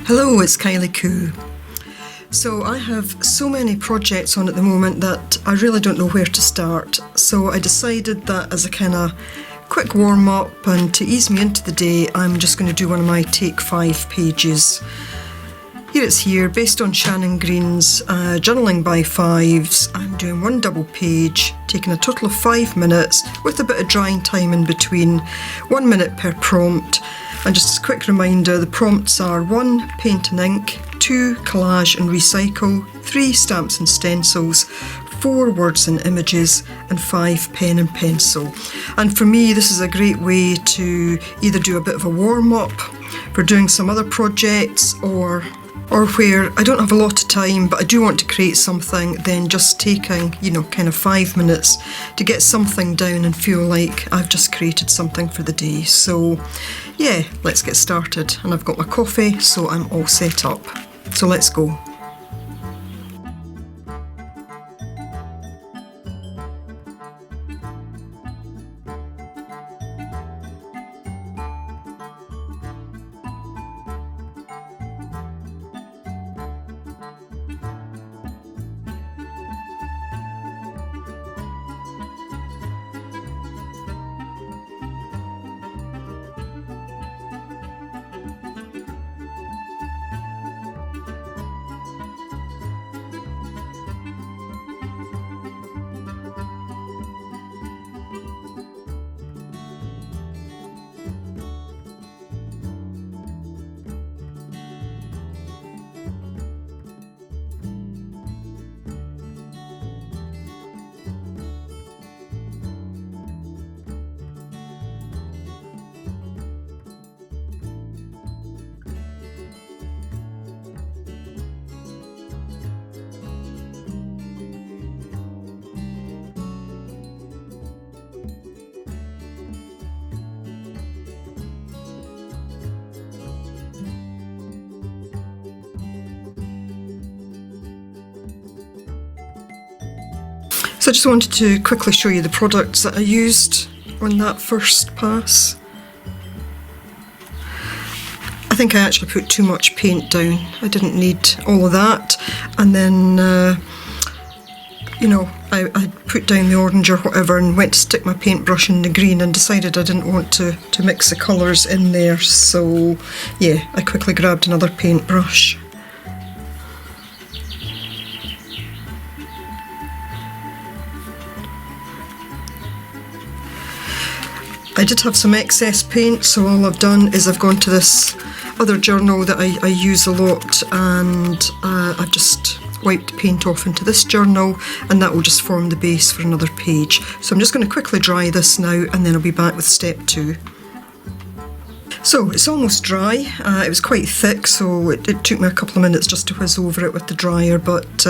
Hello, it's Kylie Coo. So I have so many projects on at the moment that I really don't know where to start. So I decided that as a kind of quick warm-up and to ease me into the day, I'm just going to do one of my Take 5 pages. Here it's here, based on Shannon Green's Journaling by Fives. I'm doing one double page, taking a total of 5 minutes with a bit of drying time in between, 1 minute per prompt. And just a quick reminder, the prompts are 1. Paint and ink, 2. Collage and recycle, 3. Stamps and stencils, 4. Words and images, and 5. Pen and pencil. And for me, this is a great way to either do a bit of a warm-up for doing some other projects, or where I don't have a lot of time but I do want to create something, then just taking, kind of 5 minutes to get something down and feel like I've just created something for the day. So yeah, let's get started. And I've got my coffee, so I'm all set up. So let's go. So I just wanted to quickly show you the products that I used on that first pass. I think I actually put too much paint down. I didn't need all of that. And then, I put down the orange or whatever and went to stick my paintbrush in the green and decided I didn't want to mix the colours in there. So yeah, I quickly grabbed another paintbrush. I did have some excess paint, so all I've done is I've gone to this other journal that I use a lot, and I've just wiped paint off into this journal, and that will just form the base for another page. So I'm just going to quickly dry this now, and then I'll be back with step 2. So it's almost dry. It was quite thick, so it took me a couple of minutes just to whiz over it with the dryer, but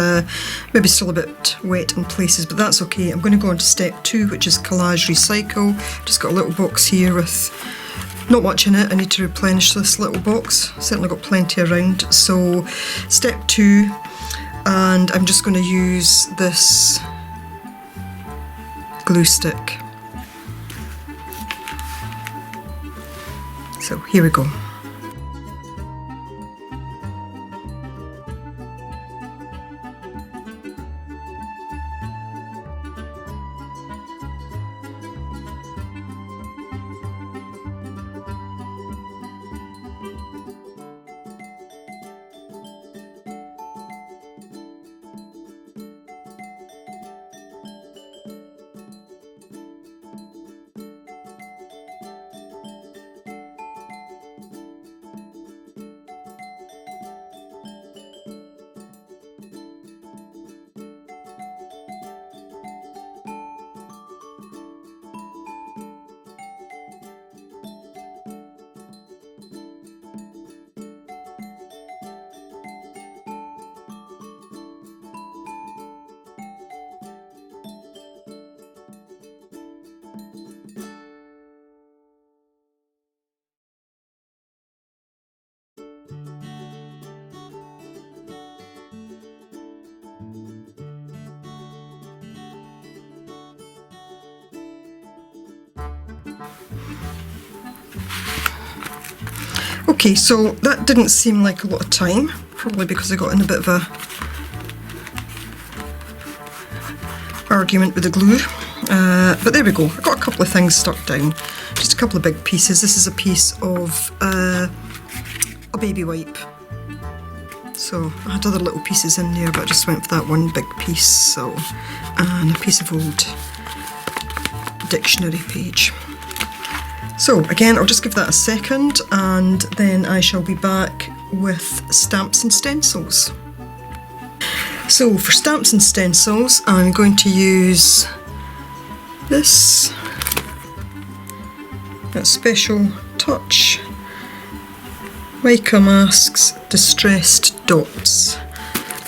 maybe still a bit wet in places, but that's okay. I'm going to go on to step 2, which is collage recycle. Just got a little box here with not much in it. I need to replenish this little box. Certainly got plenty around. So step 2, and I'm just going to use this glue stick. So here we go. Okay, so that didn't seem like a lot of time, probably because I got in a bit of a argument with the glue. But there we go, I got a couple of things stuck down, just a couple of big pieces. This is a piece of a baby wipe. So I had other little pieces in there, but I just went for that one big piece. So, and a piece of old dictionary page. So again, I'll just give that a second and then I shall be back with stamps and stencils. So for stamps and stencils, I'm going to use this, that Special Touch Mica Masks Distressed Dots,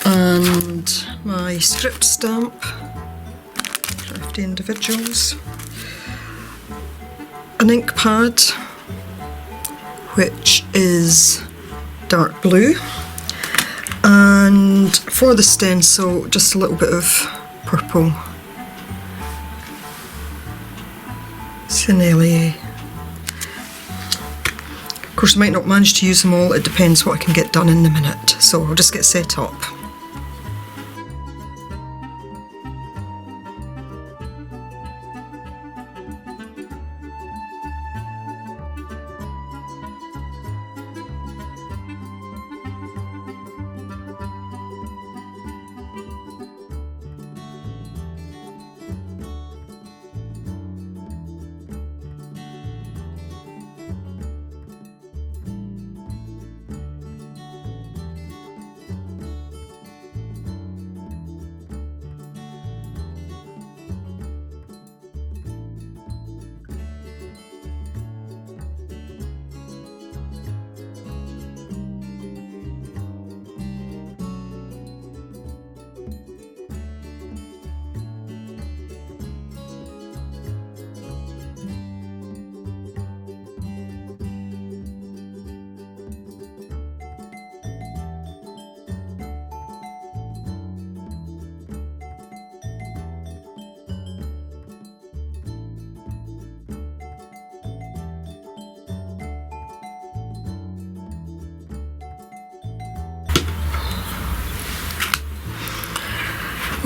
and my script stamp, Crafty Individuals, an ink pad which is dark blue, and for the stencil just a little bit of purple Sennelier. Of course I might not manage to use them all, it depends what I can get done in the minute, so I'll just get set up.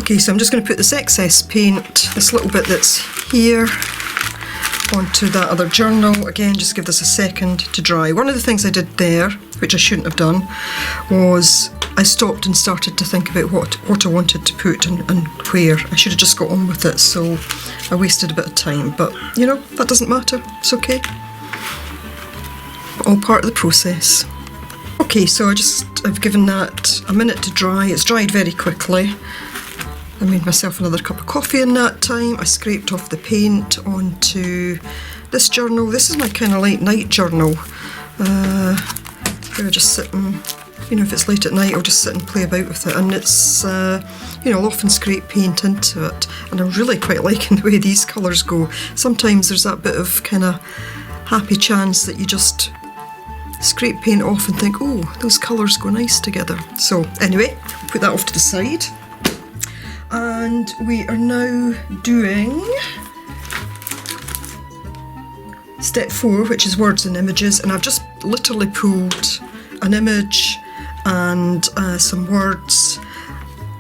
Okay, so I'm just going to put this excess paint, this little bit that's here, onto that other journal. Again, just give this a second to dry. One of the things I did there, which I shouldn't have done, was I stopped and started to think about what I wanted to put and where. I should have just got on with it, so I wasted a bit of time. But, you know, that doesn't matter. It's okay. All part of the process. Okay, so I've given that a minute to dry. It's dried very quickly. I made myself another cup of coffee in that time. I scraped off the paint onto this journal. This is my kind of late night journal. Where I just sit and, you know, if it's late at night, I'll just sit and play about with it. And it's, you know, I'll often scrape paint into it. And I'm really quite liking the way these colours go. Sometimes there's that bit of kind of happy chance that you just scrape paint off and think, oh, those colours go nice together. So anyway, put that off to the side. And we are now doing step 4, which is words and images, and I've just literally pulled an image and some words.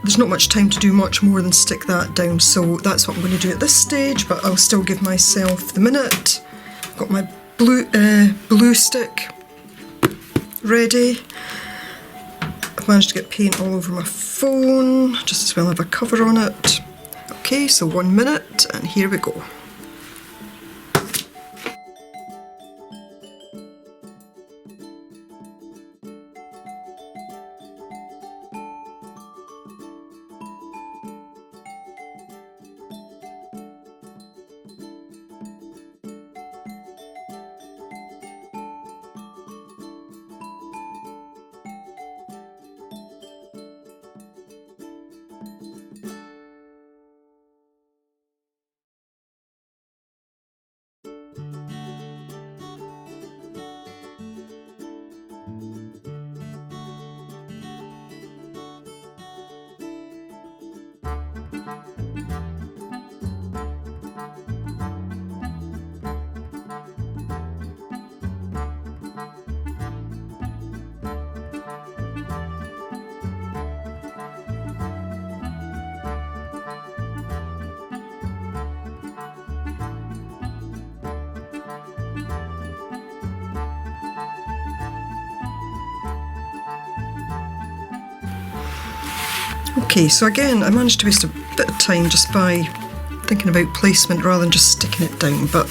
There's not much time to do much more than stick that down, so that's what I'm going to do at this stage, but I'll still give myself the minute. Got my blue stick ready. I've managed to get paint all over my phone, just as well have a cover on it. Okay, so 1 minute, and here we go. Okay, so again, I managed to waste a bit of time just by thinking about placement rather than just sticking it down, but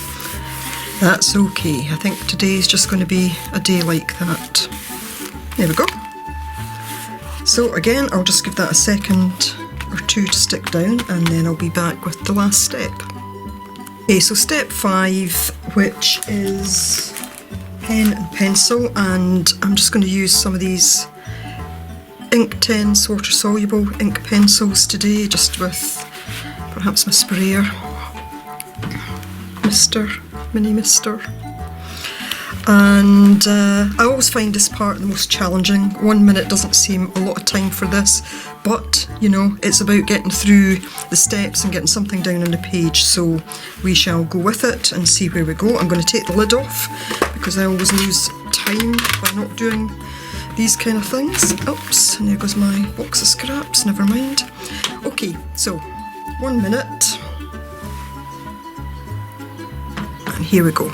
that's okay. I think today's just going to be a day like that. There we go. So again, I'll just give that a second or two to stick down, and then I'll be back with the last step. Okay, so step 5, which is pen and pencil, and I'm just going to use some of these Inktense water soluble ink pencils today, just with perhaps my sprayer, mini mister. And I always find this part the most challenging. 1 minute doesn't seem a lot of time for this, but you know, it's about getting through the steps and getting something down on the page, so we shall go with it and see where we go. I'm going to take the lid off because I always lose time by not doing these kind of things. Oops, and there goes my box of scraps, never mind. Okay, so 1 minute, and here we go.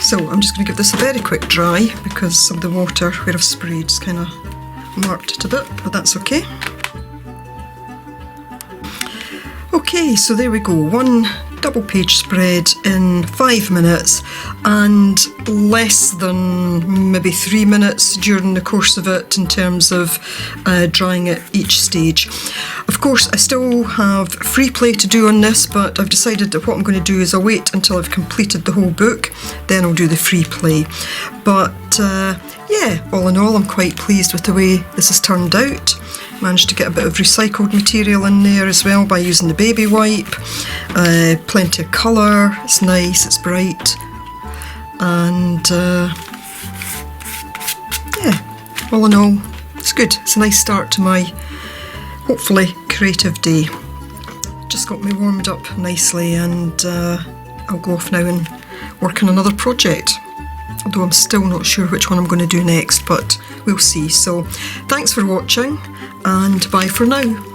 So I'm just going to give this a very quick dry because some of the water where I've sprayed is kind of marked it a bit, but that's okay. Okay, so there we go, 1 double page spread in 5 minutes and less than maybe 3 minutes during the course of it in terms of drying at each stage. Of course, I still have free play to do on this, but I've decided that what I'm going to do is I'll wait until I've completed the whole book, then I'll do the free play. But yeah, all in all, I'm quite pleased with the way this has turned out. Managed to get a bit of recycled material in there as well by using the baby wipe. Plenty of colour, it's nice, it's bright, and yeah, all in all, it's good. It's a nice start to my hopefully creative day. Just got me warmed up nicely, and I'll go off now and work on another project, although I'm still not sure which one I'm going to do next, but we'll see. So thanks for watching, and bye for now.